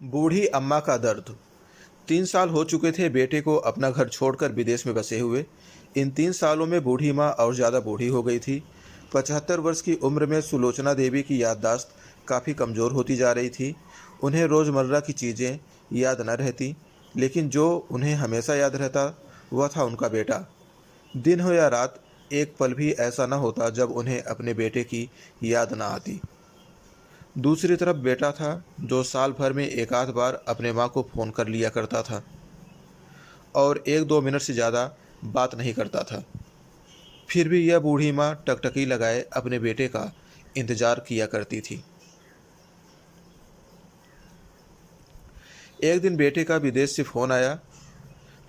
बूढ़ी अम्मा का दर्द। 3 साल हो चुके थे बेटे को अपना घर छोड़कर विदेश में बसे हुए। इन 3 सालों में बूढ़ी माँ और ज़्यादा बूढ़ी हो गई थी। 75 वर्ष की उम्र में सुलोचना देवी की याददाश्त काफ़ी कमज़ोर होती जा रही थी। उन्हें रोज़मर्रा की चीज़ें याद न रहती, लेकिन जो उन्हें हमेशा याद रहता वह था उनका बेटा। दिन हो या रात, एक पल भी ऐसा न होता जब उन्हें अपने बेटे की याद न आती। दूसरी तरफ बेटा था, जो साल भर में एक आध बार अपने माँ को फ़ोन कर लिया करता था और 1-2 मिनट से ज़्यादा बात नहीं करता था। फिर भी यह बूढ़ी माँ टकटकी लगाए अपने बेटे का इंतज़ार किया करती थी। एक दिन बेटे का विदेश से फ़ोन आया।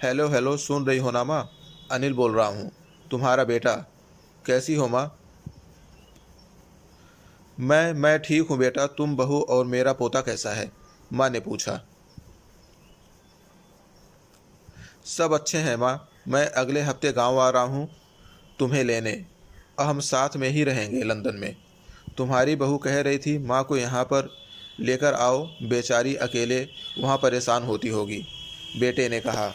हेलो हेलो, सुन रही हो ना माँ? अनिल बोल रहा हूँ, तुम्हारा बेटा। कैसी हो माँ? मैं ठीक हूँ बेटा, तुम, बहू और मेरा पोता कैसा है? माँ ने पूछा। सब अच्छे हैं माँ। मैं अगले हफ्ते गांव आ रहा हूँ तुम्हें लेने, और हम साथ में ही रहेंगे लंदन में। तुम्हारी बहू कह रही थी माँ को यहाँ पर लेकर आओ, बेचारी अकेले वहाँ परेशान होती होगी, बेटे ने कहा।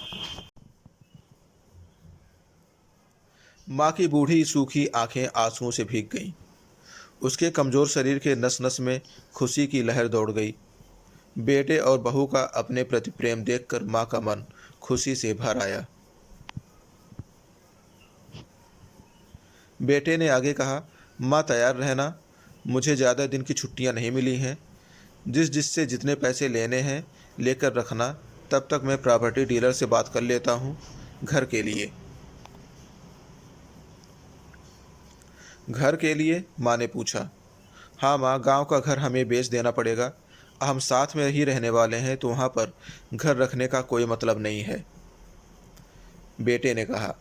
माँ की बूढ़ी सूखी आंखें आंसुओं से भीग गईं। उसके कमज़ोर शरीर के नस नस में खुशी की लहर दौड़ गई। बेटे और बहू का अपने प्रति प्रेम देखकर माँ का मन खुशी से भर आया। बेटे ने आगे कहा, माँ तैयार रहना, मुझे ज़्यादा दिन की छुट्टियाँ नहीं मिली हैं। जिससे जितने पैसे लेने हैं लेकर रखना, तब तक मैं प्रॉपर्टी डीलर से बात कर लेता हूँ घर के लिए। घर के लिए? माँ ने पूछा। हाँ माँ, गांव का घर हमें बेच देना पड़ेगा। हम साथ में ही रहने वाले हैं, तो वहाँ पर घर रखने का कोई मतलब नहीं है, बेटे ने कहा।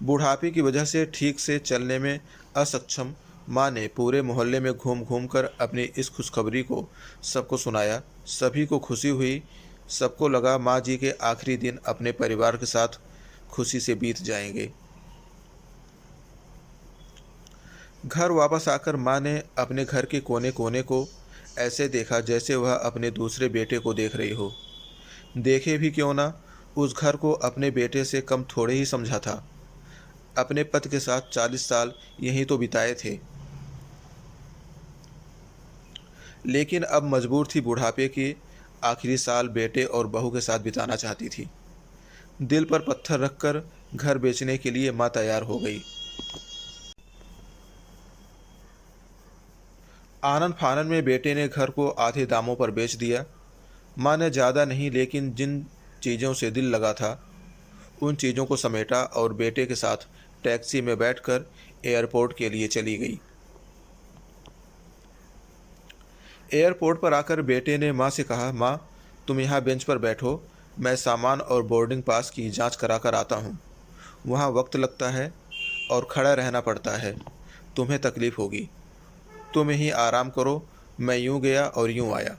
बुढ़ापे की वजह से ठीक से चलने में असक्षम माँ ने पूरे मोहल्ले में घूम घूम कर अपनी इस खुशखबरी को सबको सुनाया। सभी को खुशी हुई। सबको लगा माँ जी के आखिरी दिन अपने परिवार के साथ खुशी से बीत जाएंगे। घर वापस आकर माँ ने अपने घर के कोने कोने को ऐसे देखा जैसे वह अपने दूसरे बेटे को देख रही हो। देखे भी क्यों ना, उस घर को अपने बेटे से कम थोड़े ही समझा था। अपने पति के साथ 40 साल यहीं तो बिताए थे, लेकिन अब मजबूर थी बुढ़ापे के आखिरी साल बेटे और बहू के साथ बिताना चाहती थी। दिल पर पत्थर रखकर घर बेचने के लिए माँ तैयार हो गई। आनन फानन में बेटे ने घर को आधे दामों पर बेच दिया। माँ ने ज़्यादा नहीं, लेकिन जिन चीज़ों से दिल लगा था उन चीज़ों को समेटा और बेटे के साथ टैक्सी में बैठकर एयरपोर्ट के लिए चली गई। एयरपोर्ट पर आकर बेटे ने माँ से कहा, माँ तुम यहाँ बेंच पर बैठो, मैं सामान और बोर्डिंग पास की जांच करा कर आता हूँ। वहाँ वक्त लगता है और खड़ा रहना पड़ता है, तुम्हें तकलीफ़ होगी। तुम यहीं आराम करो। मैं यूँ गया और यूँ आया।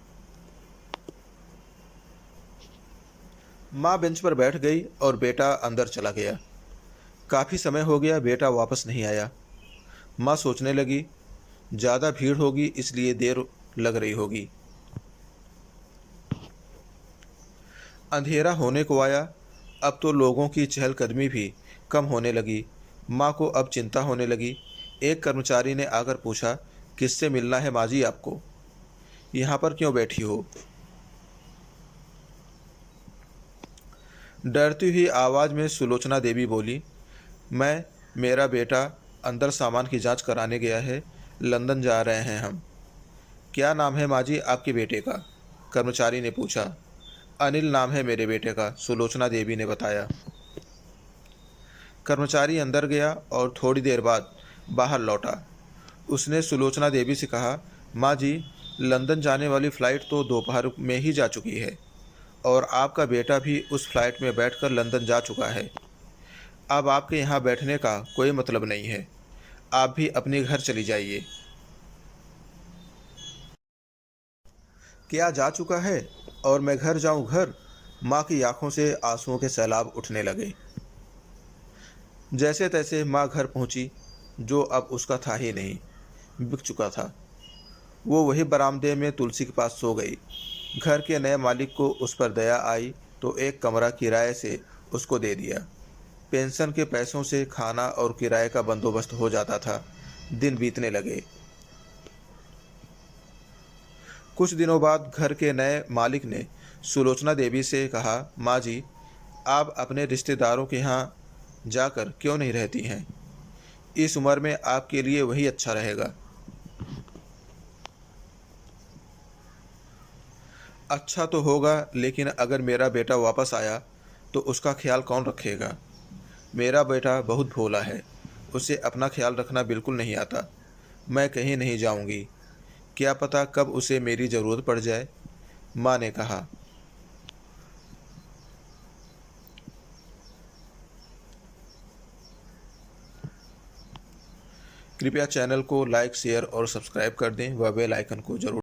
माँ बेंच पर बैठ गई और बेटा अंदर चला गया। काफ़ी समय हो गया बेटा वापस नहीं आया। माँ सोचने लगी, ज़्यादा भीड़ होगी इसलिए देर लग रही होगी। अंधेरा होने को आया। अब तो लोगों की चहलकदमी भी कम होने लगी। माँ को अब चिंता होने लगी। एक कर्मचारी ने आकर पूछा, किससे मिलना है माँ जी आपको? यहाँ पर क्यों बैठी हो? डरती हुई आवाज़ में सुलोचना देवी बोली, मेरा बेटा अंदर सामान की जांच कराने गया है, लंदन जा रहे हैं हम। क्या नाम है माँ जी आपके बेटे का? कर्मचारी ने पूछा। अनिल नाम है मेरे बेटे का, सुलोचना देवी ने बताया। कर्मचारी अंदर गया और थोड़ी देर बाद बाहर लौटा। उसने सुलोचना देवी से कहा, माँ जी, लंदन जाने वाली फ़्लाइट तो दोपहर में ही जा चुकी है और आपका बेटा भी उस फ्लाइट में बैठकर लंदन जा चुका है। अब आपके यहाँ बैठने का कोई मतलब नहीं है। आप भी अपने घर चली जाइए। क्या जा चुका है और मैं घर जाऊँ घर? माँ की आंखों से आंसुओं के सैलाब उठने लगे। जैसे तैसे माँ घर पहुँची, जो अब उसका था ही नहीं, बिक चुका था। वो वही बरामदे में तुलसी के पास सो गई। घर के नए मालिक को उस पर दया आई तो एक कमरा किराए से उसको दे दिया। पेंशन के पैसों से खाना और किराए का बंदोबस्त हो जाता था। दिन बीतने लगे। कुछ दिनों बाद घर के नए मालिक ने सुलोचना देवी से कहा, माँ जी, आप अपने रिश्तेदारों के यहाँ जाकर क्यों नहीं रहती हैं? इस उम्र में आपके लिए वही अच्छा रहेगा। अच्छा तो होगा, लेकिन अगर मेरा बेटा वापस आया तो उसका ख्याल कौन रखेगा? मेरा बेटा बहुत भोला है, उसे अपना ख्याल रखना बिल्कुल नहीं आता। मैं कहीं नहीं जाऊंगी, क्या पता कब उसे मेरी ज़रूरत पड़ जाए, माँ ने कहा। कृपया चैनल को लाइक, शेयर और सब्सक्राइब कर दें व बेल आइकन को जरूर